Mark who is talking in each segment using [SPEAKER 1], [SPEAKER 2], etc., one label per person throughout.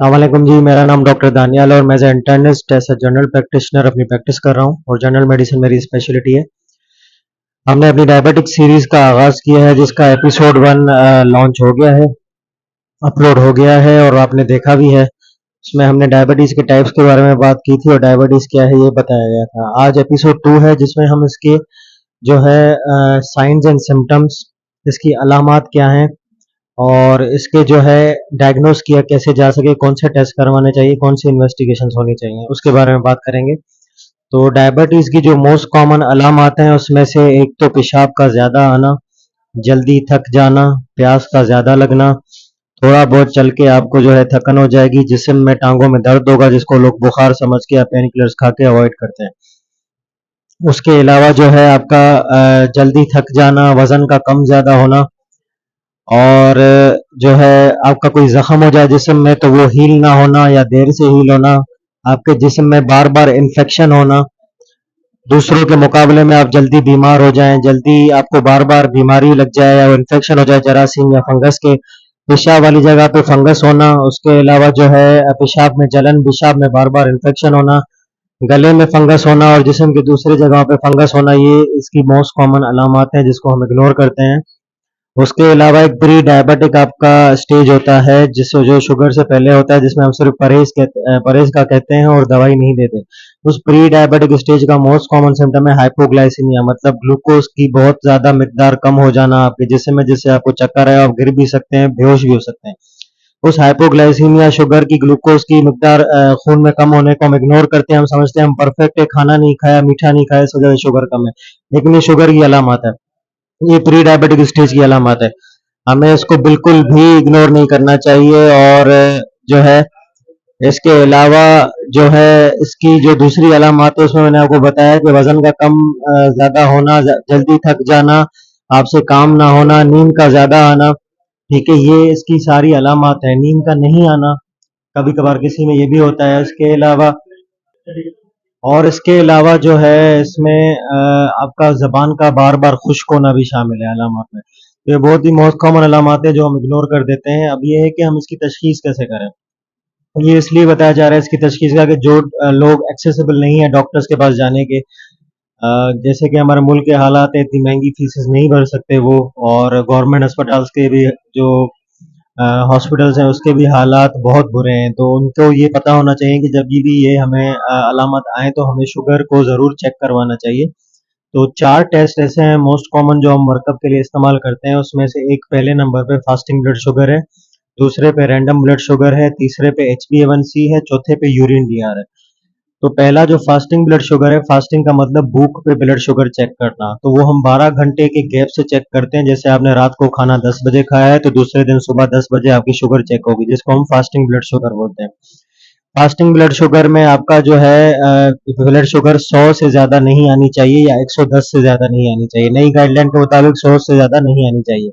[SPEAKER 1] अस्सलामुअलैकुम जी, मेरा नाम डॉक्टर दानियाल और मैं as internist as a general practitioner अपनी प्रैक्टिस कर रहा हूँ और जनरल मेडिसिन मेरी स्पेशलिटी है। हमने अपनी डायबिटिक सीरीज़ का आगाज़ किया है जिसका एपिसोड 1 लॉन्च हो गया है, अपलोड हो गया है और आपने देखा भी है। उसमें हमने डायबिटीज़ के टाइप्स के बारे में बात की थी और डायबिटीज़ क्या है ये बताया गया था। आज एपिसोड 2 है जिसमें हम इसके जो है साइन्स एंड सिम्पटम्स, इसकी अलामात क्या हैं और इसके जो है डायग्नोस किया कैसे जा सके, कौन से टेस्ट करवाने चाहिए, कौन सी इन्वेस्टिगेशंस होनी चाहिए, उसके बारे में बात करेंगे। तो डायबिटीज़ की जो मोस्ट कॉमन अलामात हैं उसमें से एक तो पेशाब का ज़्यादा आना, जल्दी थक जाना, प्यास का ज़्यादा लगना, थोड़ा बहुत चल के आपको जो है थकन हो जाएगी, जिस्म में टांगों में दर्द होगा जिसको लोग बुखार समझ के या पेन किलर्स खा के अवॉइड करते हैं। उसके अलावा जो है आपका जल्दी थक जाना, वज़न का कम ज़्यादा होना और जो है आपका कोई ज़ख्म हो जाए जिस्म में तो वो हील ना होना या देर से हील होना, आपके जिस्म में बार-बार इन्फेक्शन होना, दूसरों के मुकाबले में आप जल्दी बीमार हो जाएँ, जल्दी आपको बार-बार बीमारी लग जाए या इन्फेक्शन हो जाए जरासीम या फंगस के, पेशाब वाली जगह पे फंगस होना, उसके अलावा जो है पेशाब में जलन, पेशाब में बार-बार इन्फेक्शन होना, गले में फंगस होना और जिस्म की दूसरी जगहों पे फंगस होना, ये इसकी मोस्ट कॉमन अलामात हैं जिसको हम इग्नोर करते हैं। उसके अलावा एक प्री डायबिटिक आपका स्टेज होता है जिससे जो शुगर से पहले होता है जिसमें हम सिर्फ परहेज का कहते हैं और दवाई नहीं देते। उस प्री डायबिटिक स्टेज का मोस्ट कॉमन सिम्टम है हाइपोग्लाइसीमिया, मतलब ग्लूकोज की बहुत ज़्यादा मिकदार कम हो जाना आपके जिस्म में, जिससे आपको चक्कर आए, आप गिर भी सकते हैं, बेहोश भी हो सकते हैं। उस हाइपोग्लाइसीमिया शुगर की ग्लूकोज की मिकदार खून में कम होने को हम इग्नोर करते हैं। हम समझते हैं हम परफेक्ट है, खाना नहीं खाया, मीठा नहीं खाया, इस वजह से शुगर कम है, लेकिन ये शुगर की अलामत है। ये प्री डायबिटिक स्टेज की अलामत है। हमें इसको बिल्कुल भी इग्नोर नहीं करना चाहिए और जो है इसके अलावा जो है इसकी जो दूसरी अलामत है उसमें मैंने आपको बताया कि वज़न का कम ज़्यादा होना, जल्दी थक जाना, आपसे काम ना होना, नींद का ज़्यादा आना, ठीक है? ये इसकी सारी अलामत है। नींद का नहीं आना, कभी-कभार किसी में ये भी होता है। इसके अलावा जो है इसमें आपका ज़बान का बार-बार खुश्क होना भी शामिल है अलामत में। तो ये बहुत ही मोस्ट कॉमन अलामत है जो हम इग्नोर कर देते हैं। अब ये है कि हम इसकी तशख़ीस कैसे करें? ये इसलिए बताया जा रहा है इसकी तशख़ीस का कि जो लोग एक्सेसिबल नहीं है डॉक्टर्स के पास जाने के, जैसे कि हमारे मुल्क के हालात हैं, इतनी महँगी फ़ीसेस नहीं भर सकते वो और गवर्नमेंट अस्पताल्स के भी जो हॉस्पिटल्स हैं उसके भी हालात बहुत बुरे हैं, तो उनको ये पता होना चाहिए कि जब भी ये हमें अलामत आए तो हमें शुगर को ज़रूर चेक करवाना चाहिए। तो 4 टेस्ट ऐसे हैं मोस्ट कॉमन जो हम वर्कअप के लिए इस्तेमाल करते हैं, उसमें से एक पहले नंबर पे फास्टिंग ब्लड शुगर है, दूसरे पे रैंडम ब्लड शुगर है, तीसरे पे HbA1c है, चौथे पे यूरिन डीआर है। तो पहला जो फास्टिंग ब्लड शुगर है, फास्टिंग का मतलब भूख पे ब्लड शुगर चेक करना, तो वो हम 12 घंटे के गैप से चेक करते हैं। जैसे आपने रात को खाना 10 बजे खाया है तो दूसरे दिन सुबह 10 बजे आपकी शुगर चेक होगी, जिसको हम फास्टिंग ब्लड शुगर बोलते हैं। फास्टिंग ब्लड शुगर में आपका जो है ब्लड शुगर 100 से ज़्यादा नहीं आनी चाहिए या 110 से ज़्यादा नहीं आनी चाहिए। नई गाइडलाइन के मुताबिक 100 से ज़्यादा नहीं आनी चाहिए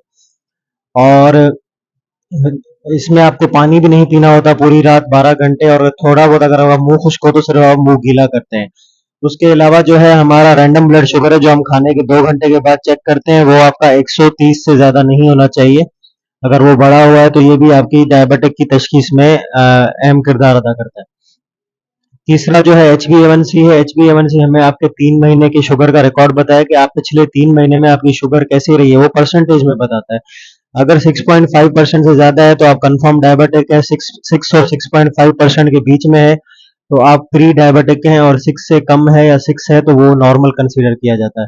[SPEAKER 1] और इसमें आपको पानी भी नहीं पीना होता पूरी रात 12 घंटे और थोड़ा बहुत अगर आपका मुँह खुश्क हो तो सिर्फ आप मुँह गीला करते हैं। उसके अलावा जो है हमारा रैंडम ब्लड शुगर है जो हम खाने के 2 घंटे के बाद चेक करते हैं, वो आपका 130 से ज़्यादा नहीं होना चाहिए। अगर वो बढ़ा हुआ है तो ये भी आपकी डायबिटिक की तशख़ीस में अहम किरदार अदा करता है। तीसरा जो है HbA1c है। HbA1c हमें आपके 3 महीने की शुगर का रिकॉर्ड बताया कि आप पिछले 3 महीने में आपकी शुगर कैसी रही है, वो परसेंटेज में बताता है। अगर 6.5% से ज़्यादा है तो आप कंफर्म डायबिटिक है, 6 और 6.5% के बीच में है तो आप प्री डायबिटिक हैं और 6 से कम है या 6 है तो वो नॉर्मल कंसीडर किया जाता है।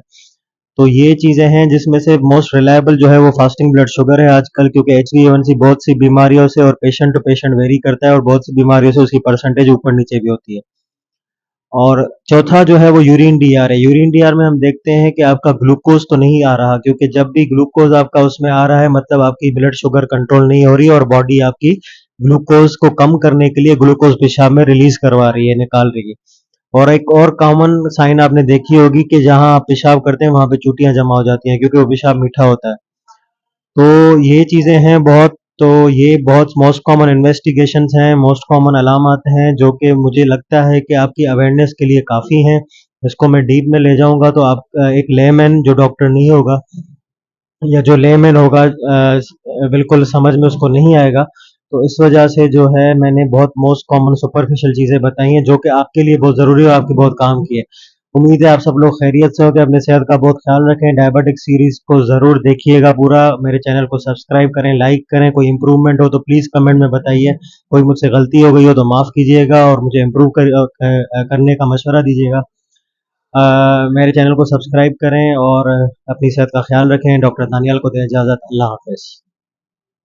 [SPEAKER 1] तो ये चीज़ें हैं जिसमें से मोस्ट रिलायबल जो है वो फास्टिंग ब्लड शुगर है आजकल, क्योंकि HbA1c बहुत सी बीमारियों से और पेशेंट टू पेशेंट वेरी करता है और बहुत सी बीमारियों से उसकी परसेंटेज ऊपर-नीचे भी होती है। और चौथा जो है वो यूरिन डीआर है। यूरिन डीआर में हम देखते हैं कि आपका ग्लूकोज़ तो नहीं आ रहा, क्योंकि जब भी ग्लूकोज़ आपका उसमें आ रहा है मतलब आपकी ब्लड शुगर कंट्रोल नहीं हो रही है और बॉडी आपकी ग्लूकोज़ को कम करने के लिए ग्लूकोज़ पेशाब में रिलीज़ करवा रही है, निकाल रही है। और एक और कॉमन साइन आपने देखी होगी कि जहाँ आप पेशाब करते हैं वहाँ पे चूतियाँ जमा हो जाती हैं क्योंकि वो पेशाब मीठा होता है। तो ये चीज़ें हैं बहुत, तो ये बहुत मोस्ट कॉमन इन्वेस्टिगेशंस हैं, मोस्ट कॉमन अलामात हैं जो कि मुझे लगता है कि आपकी अवेयरनेस के लिए काफ़ी हैं। इसको मैं डीप में ले जाऊँगा तो आप एक लेमैन जो डॉक्टर नहीं होगा या जो लेमैन होगा बिल्कुल समझ में उसको नहीं आएगा। तो इस वजह से जो है मैंने बहुत मोस्ट कॉमन सुपरफिशियल चीज़ें बताई हैं जो कि आपके लिए बहुत ज़रूरी है और आपकी बहुत काम की है। उम्मीद है आप सब लोग खैरियत से होंगे, अपनी सेहत का बहुत ख़्याल रखें। डायबिटिक सीरीज़ को ज़रूर देखिएगा पूरा, मेरे चैनल को सब्सक्राइब करें, लाइक करें, कोई इम्प्रूवमेंट हो तो प्लीज़ कमेंट में बताइए, कोई मुझसे गलती हो गई हो तो माफ़ कीजिएगा और मुझे इम्प्रूव करने का मशवरा दीजिएगा। मेरे चैनल को सब्सक्राइब करें और अपनी सेहत का ख़्याल रखें। डॉक्टर दानियाल को दें इजाज़त। अल्लाह हाफ़िज़।